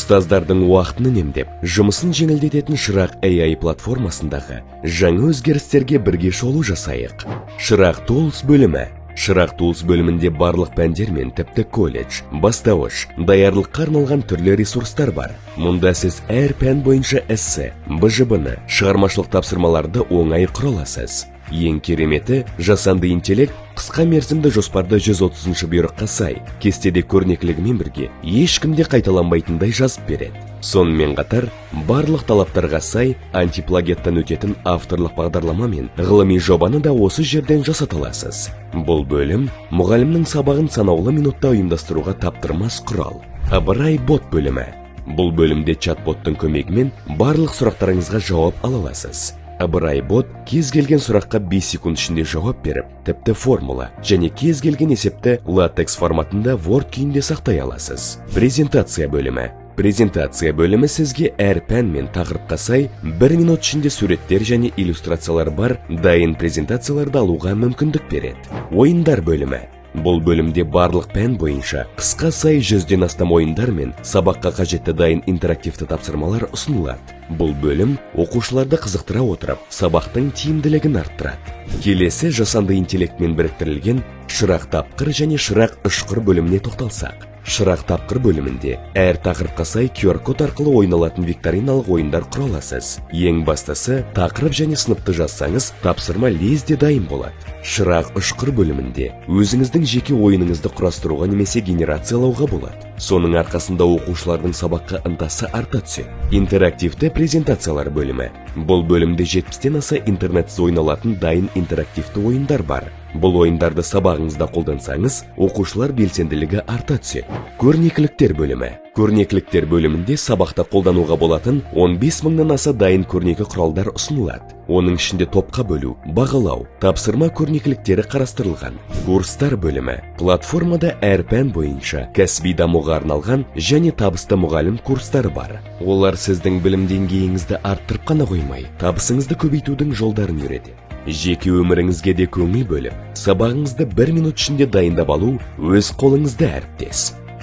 Ұстаздардың уақытын үнемдеп, жұмысын жеңілдететін Шырақ AI платформасындағы жаңа өзгерістерге бірге шолу жасайық. Шырақ Tools бөлімі. Шырақ Tools бөлімінде барлық пәндер мен тіпті колледж, бастауыш, даярлыққа арналған түрлі ресурстар бар. Мұнда сіз әр пән бойынша эссе, БЖБ-ны, шығармашылық тапсырмаларды оңай құра аласыз. Ең кереметі, жасанды интеллект қысқа мерзімді жоспарды 130 бұйрыққа сай, кестеде көрнекілігімен бірге ешкімде қайталанбайтындай жазып береді. Сонымен қатар, барлық талаптарға сай антиплагиаттан өтетін авторлық бағдарлама мен ғылыми жобаны да осы жерден жасата аласыз. Бұл бөлім мұғалімнің сабағын санаулы минутта ұйымдастыруға таптырмас құрал. Ыбырай бот бөлімі. Бұл бөлімде чат-боттың көмегімен барлық сұрақтарыңызға жауап ала аласыз. Ыбырай бот кез келген сұраққа 5 секунд ішінде жауап беріп, тіпті формула және кез келген есепті латекс форматында Word күйінде сақтай аласыз. Презентация бөлімі. Презентация бөлімі сізге әр пән мен тақырыпқа сай 1 минут ішінде суреттер және иллюстрациялар бар дайын презентацияларды алуға мүмкіндік береді. Ойындар бөлімі. Бұл бөлімде барлық пән бойынша қысқа сай 100-ден астам ойындар мен сабаққа қажетті дайын интерактивті тапсырмалар ұсынылады. Бұл бөлім оқушыларды қызықтыра отырып, сабақтың тиімділігін арттырады. Келесі жасанды интеллектмен біріктірілген Шырақ Тапқыр және Шырақ Ұшқыр бөліміне тоқталсақ. Шырақ Тапқыр бөлімінде әр тақырыпқа сай QR-код арқылы ойналатын викториналық ойындар құра аласыз. Ең бастысы, тақырып және сыныпты жазсаңыз, тапсырма лезде дайын болады. Шырақ Ұшқыр бөлімінде өзіңіздің жеке ойыныңызды құрастыруға немесе генерациялауға болады. Соның арқасында оқушылардың сабаққа ынтасы арта түседі. Интерактивті презентациялар бөлімі. Бұл бөлімде 70-тен аса интернетсіз ойналатын дайын интерактивті ойындар бар. Бұл ойындарды сабағыңызда қолдансаңыз, оқушылар белсенділігі арта түседі. Көрнекіліктер бөлімі. Көрнекіліктер бөлімінде сабақта қолдануға болатын 15 мыңнан аса дайын көрнекі құралдар ұсынылады. Оның ішінде топқа бөлу, бағалау, тапсырма көрнекіліктері қарастырылған. Курстар бөлімі. Платформада әр пән бойынша кәсіби дамуға арналған және табысты мұғалім курстары бар. Олар сіздің білім деңгейіңізді арттырып қана қоймай, табысыңызды көбейтудің жолдарын үйретеді. Жеке өміріңізге де көңіл бөліп, сабағыңызды 1 минут ішінде дайындап алу өз қолыңызда әріптес.